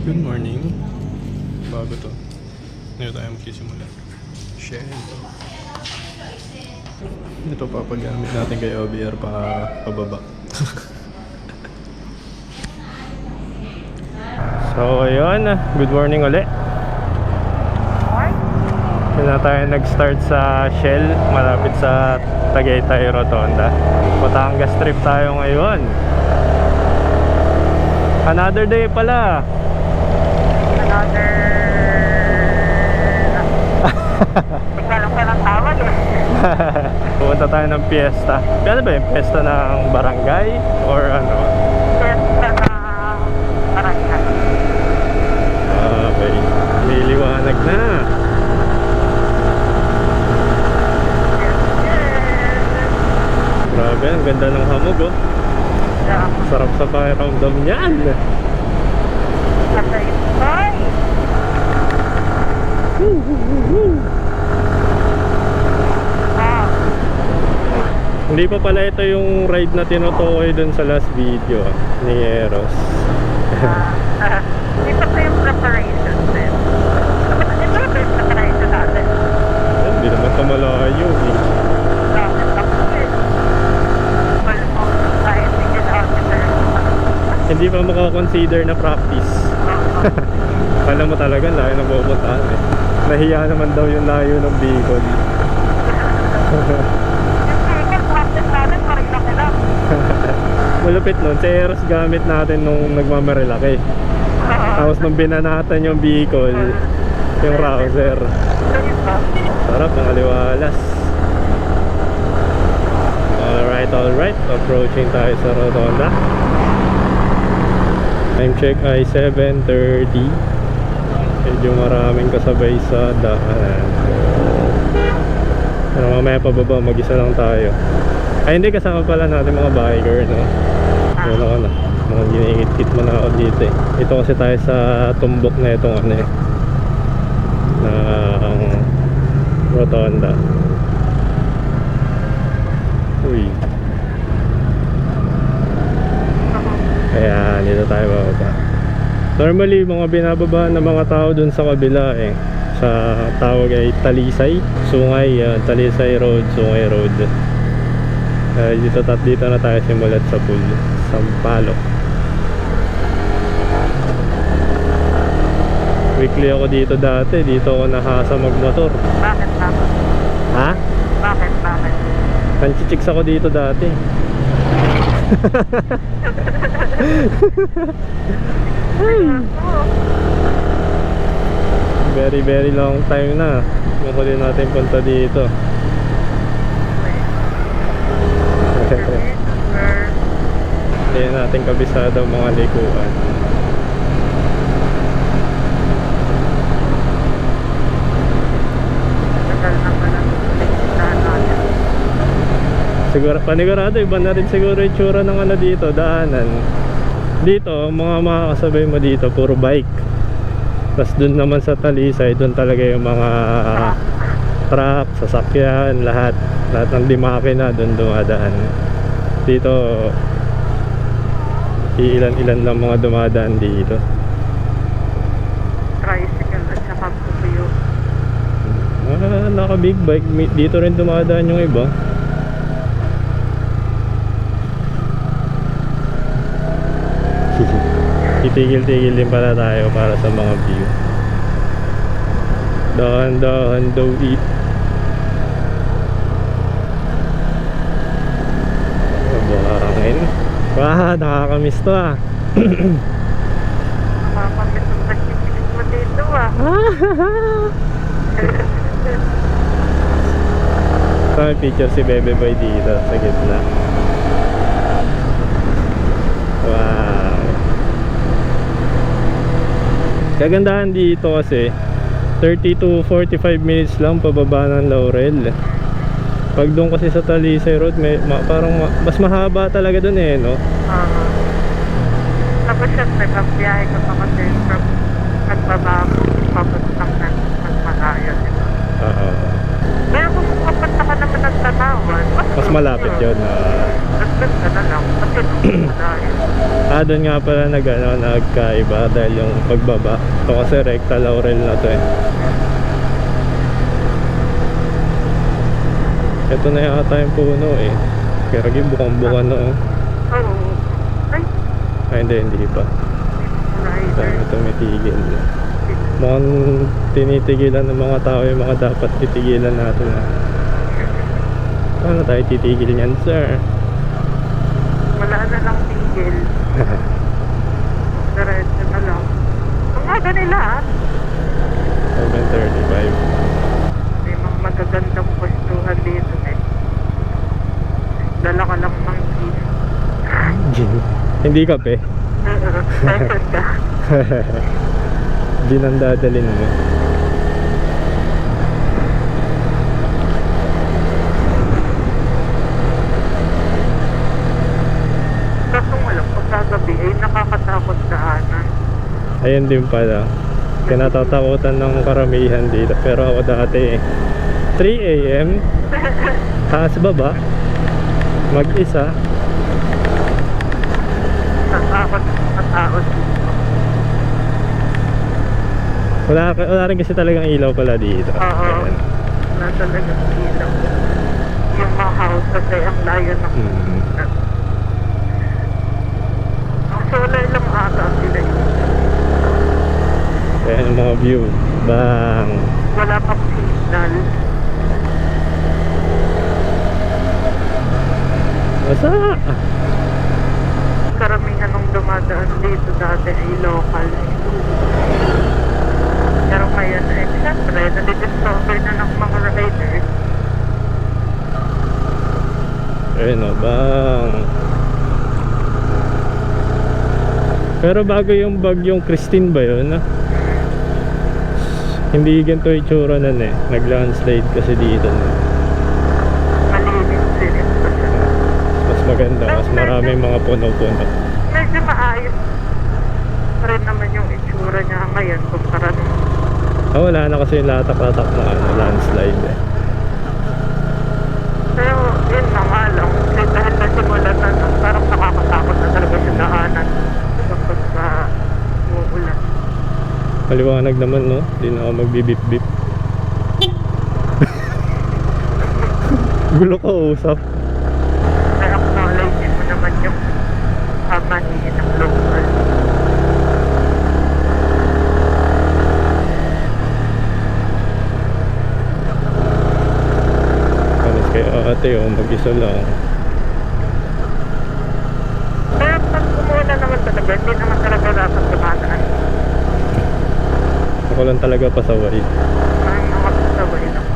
Good morning. Bago to. Ngayon tayo magsisimula. Shell. Ito papagamit natin kay OBR pababa. So ayun, good morning ulit. Doon na tayo nag-start sa Shell, malapit sa Tagaytay Rotonda. Batangas trip tayo ngayon. Another day pala. Tignan ka ng tawag eh. Pupunta tayo ng piyesta. Ano ba yung piyesta ng barangay? Or ano? Piyesta na barangay. Okay. Liliwanag na. Grabe, ang ganda ng hamog oh. Yeah. Sarap sa pakiramdam niyan. Katay. Ah. Hindi pa pala ito yung ride na tinutukoy dun sa last video ni Eros. Ito pa yung preparation din. Ito pa yung preparation natin. Hindi naman ito malayo eh. Bakit ako eh? Almost kahit tingin officer. Hindi pa makakonsider na practice. Kala mo talaga layo na pupuntahan eh. Nahiya naman daw yung layo ng Bicol. Yung practice natin marilaki lang. Malupit nun, si Eros gamit natin nung nagmamarilaki. Tapos nung binanatan yung Bicol, yung Rouser. Sarap ng aliwalas. Alright, approaching tayo sa Rotonda. Time check ay 7:30. Medyo maraming kasabay sa daan. Pero mamaya pababa, mag-isa lang tayo. Ay hindi, kasama pala natin mga biker, no? Wala ka na, mga giniingit-kit mo na ako dito eh. Ito kasi tayo sa tumbok na itong ano eh, na Rotonda. Uy. Ayan, dito tayo bababa. Normally, mga binababa ng mga tao dun sa kabila eh. Sa tawag ay Talisay Sungay, Talisay Road, Sungay Road. Dito na tayo simulat sa pool Sampaloc. Weekly ako dito dati. Dito ako nahasa magmotor. Bakit? Ha? Bakit? Nanchichicks ako dito dati. Very long time na huli natin punta dito. Hindi natin kabisado mga likuan. Siguro, panigurado iba na rin siguro yung tsura ng ano dito, daanan. Dito, mga makakasabay mo dito, puro bike. Tapos dun naman sa Talisay, dun talaga yung mga truck, sasakyan, lahat ng di makina dun dumadaan. Dito ilan lang mga dumadaan dito. Tricycle at saka pupuyo. Naka big bike dito rin dumadaan yung iba. Titigil-tigil din pala tayo para sa mga view. Dahan-dahan daw eat. Buhangin. Wah, nakakamiss to ah. Nakakamiss ang pagkikinig mo dito ah. May picture si Bebe Boy dito sa gitna. Wow. Kagandahan dito kasi 30 to 45 minutes lang pababa ng Laurel. Pag doon kasi sa Talisay Road parang mas mahaba talaga doon eh, no? Tapos syempre pagbiyahe ko pa kasi from Nagbabago papuntang ng Malayo. Pero kung pupunta ka naman ng Tanawan, Mas malapit yun. Nagpunta na lang kasi Malayo. Doon nga pala nagkaiba dahil yung pagbaba. Ito kasi recta laurel na to eh. Ito na yata yung puno eh. Kaya bukang-buka na oh. Oo. Ay, Hindi pa. rider. Dahil tumitigil. Mukhang tinitigilan ng mga tao yung mga dapat titigilan natin ah. Paano tayo titigil yan, sir? Wala na lang tigil. Diretso na lang. Ang aga nila ah. 7:35. May mga magagandang pwestuhan dito eh. Dala ka lang ng gin. Hindi kape. Second ka. Gin ang dadalhin mo. Kaso alam, pagkagabi ay nakakatakot daanan. Ayun din pala. Kinatatakutan ng karamihan dito. Pero ako dati 3 AM taas baba mag-isa. Natakot dito. Wala rin kasi talagang ilaw pala dito. Oo. Ayan. Wala talagang ilaw. Yung mga house kasi ang layo ng solar lang ata sila yun. Ayan ang mga view. Bang! Wala pang signal. Basta! Karamihan ng dumadaan dito dati ay local. Pero ngayon ay siyempre nadidiscover na ng mga riders. Ayun o, bang! Pero bago yung bagyong Christine ba yun? Hindi ganito yung tsura nun eh. Nag-landslide kasi dito. Malinis din ito siya. Mas maganda, mas maraming mga puno-puno. Medyo maayos pa rin naman yung itsura niya ngayon kumpara nung Wala na kasi yung latak-latak na landslide eh. pero yun na nga lang kasi dahil nasimulan na parang nakakatakot na talaga sa daanan kapag uulan. Maliwanag naman no, hindi na ako magbibip-bip. Gulo ka usap. Kaya acknowledge mo naman yung manihin ng local. Kanis kay ate mag-isa lang. Pero pag umuna naman talaga, hindi naman talaga dapat dumadaan. Ako lang talaga pasaway. Parang makasaway lang.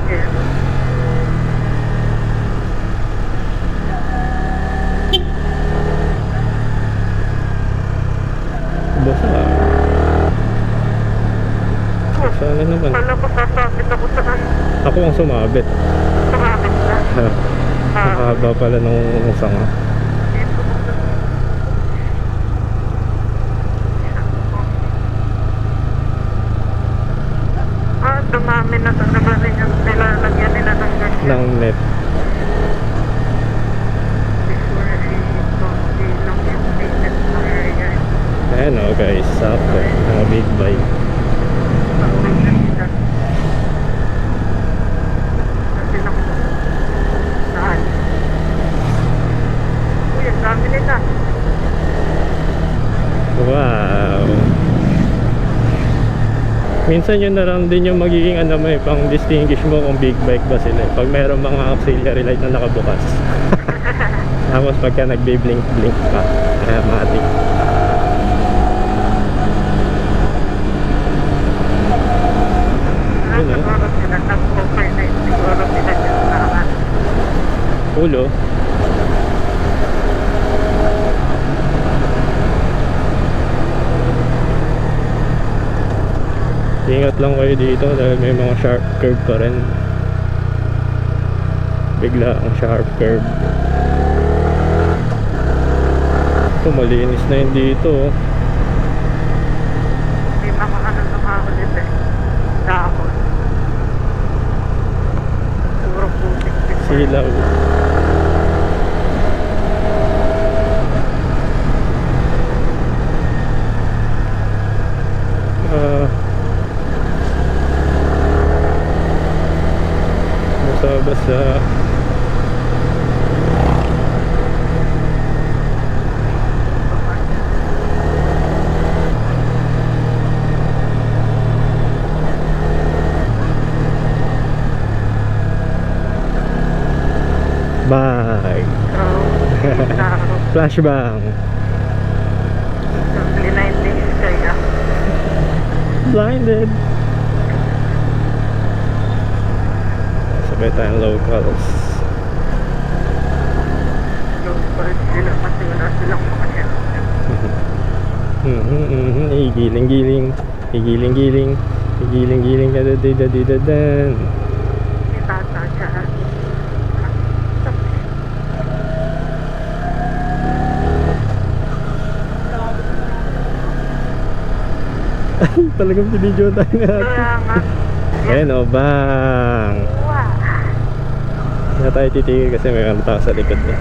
Okay. Basa. Sana naman. Kala ko sasabit ako sa Ako ang sumabit. sumabit na. Ang haba pala nung sanga. Dito ko sa dumami na talaga rin yung nilalagyan nila ng ganyan. Ng net. Before ay konti lang yung maintenance na area. Ayan o guys, sakto. Mga big bike. Pag-uwi na sila. Kasi lang saan. Uy, ang dami nila. Wow. Minsan yun na lang din yung magiging ano mo eh, pang distinguish mo kung big bike ba sila eh. Pag meron mga auxiliary light na nakabukas. Tapos pagka nagbe-blink-blink pa, matik. Yun, oh. Siguro sila nag-overnight. Siguro sila dyan na Ulo. Ingat lang kayo dito dahil may mga sharp curve pa rin. Bigla ang sharp curve. Ito, malinis na yun dito. Oh. May mga ano na mga ulit eh. Dahon. Puro putik. Silaw. Basa-basa. Bye. Flashbang. Blinding kaya. Blinded. Sabay tayong locals. Sila kasi wala silang mga yan. Igiling-giling. Igiling-giling. Igiling-giling. Dadadadadadan. Itata siya. Talagang pinidyo tayo natin. Kaya nga. Ayan o, bang. Wow. Na tayo titigil kasi may mga tao sa likod niya.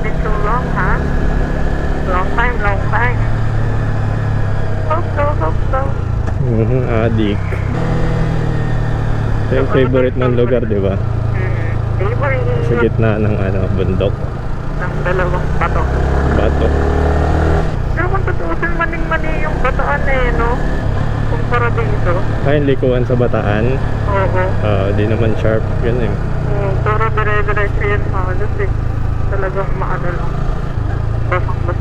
Been so long, ha? Long time, long time. Hope so. Adik. Ito yung favorite mong lugar, di ba? Sa Favorite gitna ng bundok. ng dalawang bato. Bato. Pero kung tutuusin maning-mani yung bataan eh, no? Kumpara dito. Ay, likuan sa bataan. Oo. Di naman sharp. Yun eh. Pero dire-diretso yun halos eh. Talagang maano lang. Basang-bas.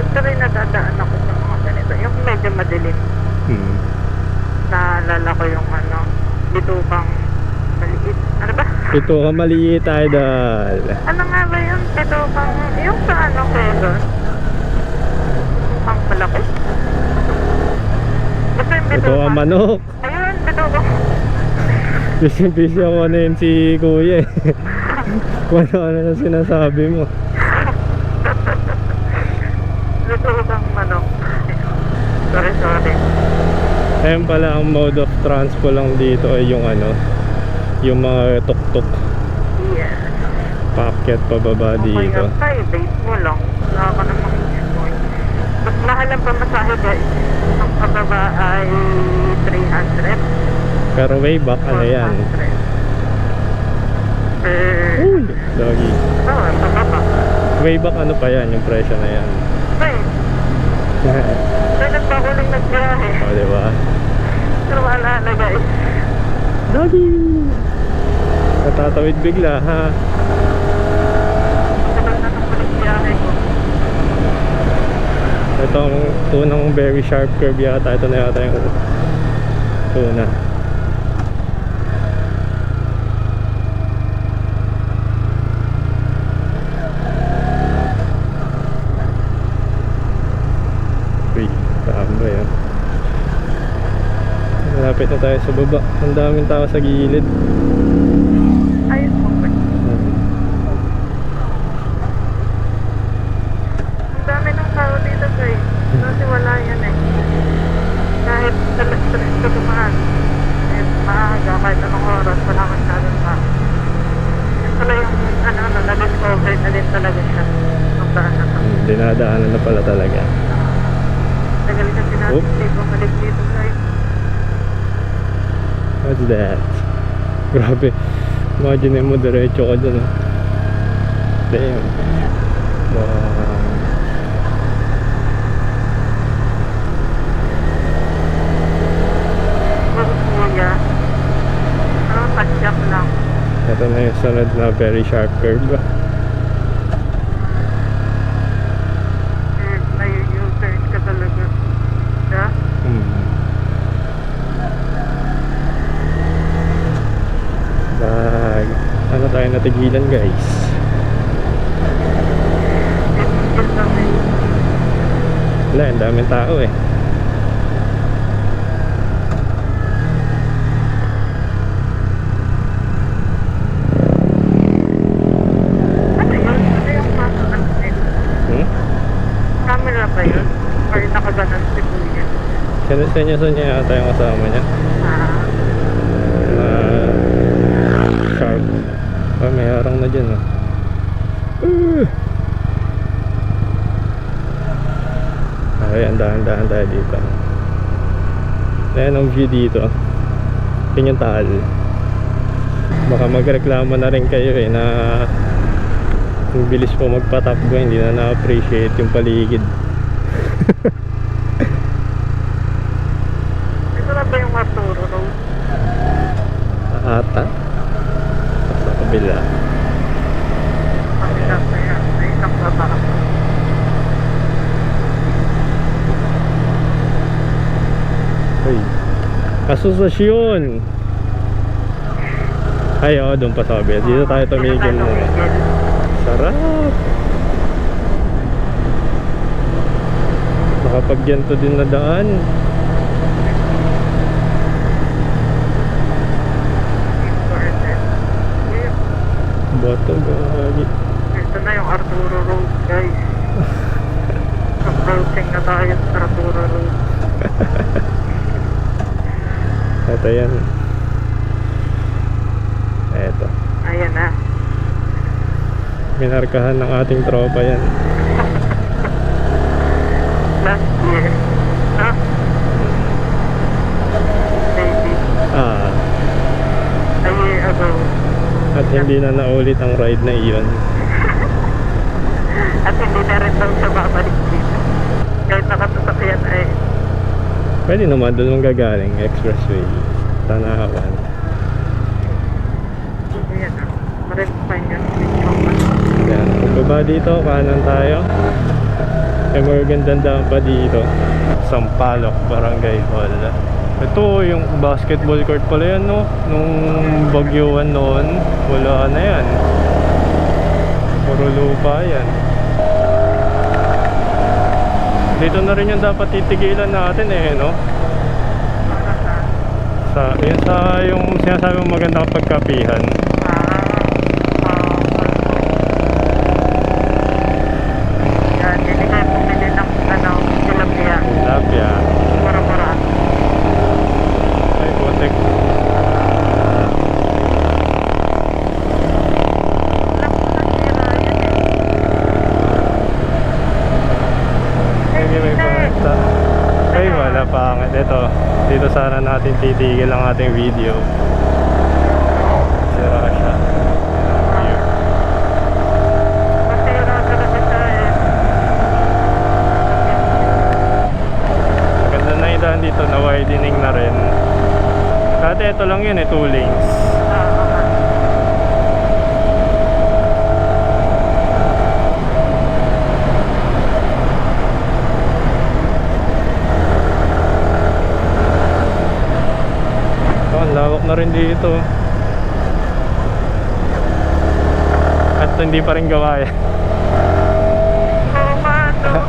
Basta rin nadadaan ako sa mga ganito. Yung medyo madilim. Naalala ko yung bitupang maliit. Ano ba? Ito ka maliit, idol. Ano nga ba yung bitupang, yung sa Quezon? Ang malaki. Basta yung Ito ka bitupang. manok. Ayun, bitupang. Busy ako na yun si kuya eh. Kung ano na sinasabi mo. Bitupang manok. Sorry. Ayun pala ang mode of transport lang dito ay yung yung mga tuk-tuk. Yeah. Paakyat pababa dito. Okay, tayo, base mo lang. Wala ka namang enjoy. Mas mahal ang pamasahe guys. Ang pababa ay 300. Pero way back yan? 400. Uy! Doggy. Ang pababa. Way back pa yan yung presyo na yan. Kaya nagpakuling nagbiyahe. O diba? Pero wala na guys. Doggy! Natatawid bigla ha. Matagal na nang kuling biyahe ko. Itong tunang very sharp curve yata. Ito na yata yung tuna. Uy, tambay ah. Malapit na tayo sa baba. Ang daming tao sa gilid. Ayos mo ba? Ang dami ng tao dito guys. Kasi wala yan eh. Kahit stress ka dumaan. Kahit maaga, kahit anong oras, wala masyadong tao. Yan pala yung na-discover na din talaga siya. Ang daan na to. Dinadaanan na pala talaga. Tagal kasi Oop. natin dito, balik dito guys. What's that? Grabe. Imagine mo diretso ka dyan. Damn. Wow. Kuya. Padyak lang. Ito na yung sunod na very sharp curve. May U-turn ka talaga. Yeah? Ano tayo natigilan guys? Wala, ang daming tao eh. Ano yun? Ano yung mga ba yun? Or nakaganan si Kuya? Sinusenyo-senyo yata yung kasama niya. Sharp. Oh, may harang na dyan, oh. Okay, andahan-dahan tayo dito. Ayan ang view dito. Yun yung Taal. Baka magreklamo na rin kayo eh na yung bilis po magpatakbo, hindi na na-appreciate yung paligid. Ito na ba yung Arturo Road? Ata sa kabila. Pagkila na yan. May isang baba. Ay, asosasyon. Ay, oo, doon pa sabi. Dito tayo tumigil muna. Sarap. Nakapagyanto din na daan. Bato gagi. Ito na yung Arturo Road, guys. Approaching na tayo sa Arturo Road. Ito yan. Eto. Ayan na. Minarkahan ng ating tropa yan. Last year. Ha? Maybe. A year ago. At hindi na naulit ang ride na iyon. At hindi na rin daw siya babalik dito. Kahit nakasasakyan ay Pwede naman doon mong gagaling. Expressway. Tanawan. ayan na. Marin pa yun. Yan. Pagbaba dito, kanan tayo. May magandang daan pa dito. Sampaloc Barangay Hall. Ito yung basketball court pala yan, no? Nung bagyuan noon, wala na yan. Puro lupa yan. Dito na rin yung dapat titigilan natin eh, no? Yung sinasabi mong magandang pagkapihan. Yan, hindi kayo pumili ng tilapia. Tilapia. Mura-mura. Ay, putik. Sige, may pangasta. Ay, wala pangit. Ito, dito sana natin titigil ang ating video. Sira siya. Masira talaga siya eh. Maganda na yung daan dito, na widening na rin. Dati ito lang yun eh, 2 lanes. Oh, ang lawak na rin dito. At hindi pa rin gawa yan. Oo nga, no?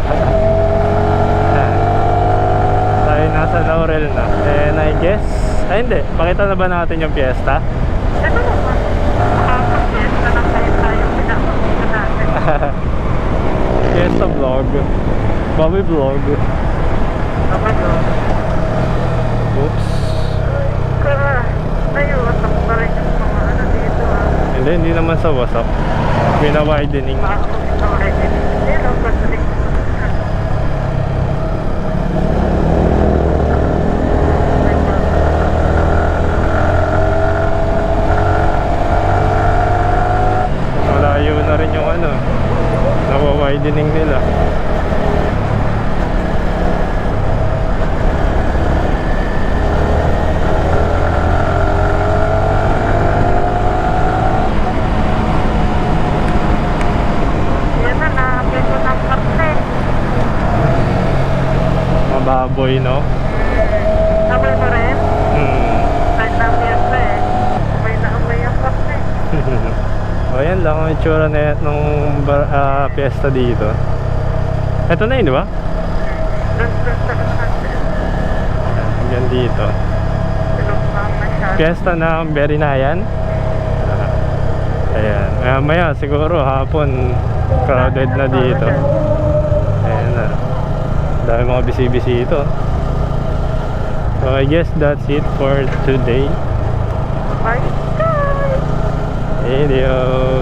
Tayo nasa Laurel na. And I guess, ay hindi, pakita na ba natin yung fiesta? Ito naman. Makakapiyesta lang kayo tayo pinapakita natin. Fiesta vlog. Bobby vlog. Naman no? Oops. Naiwasak pa rin yung mga ano dito ah. Hindi naman sa wasak. Wina-widening. Hindi lang ba sa likod? Malayo na rin yung ano, nawa-widening nila. Yan na, nakapit ko ng karne. Mababoy, no? Amoy mo rin? Kahit na piyesta eh. Amoy na amoy ang karne. O yan lang ang itsura na nung fiesta dito. Ito na yun, di ba? Doon sa karne. Yan dito. Silog na masyado. Fiesta ng Berinayan. Ayan. Maya siguro hapon crowded na dito. Ayan na. dami mga bisi-bisito. So I guess that's it for today. Bye guys! Video.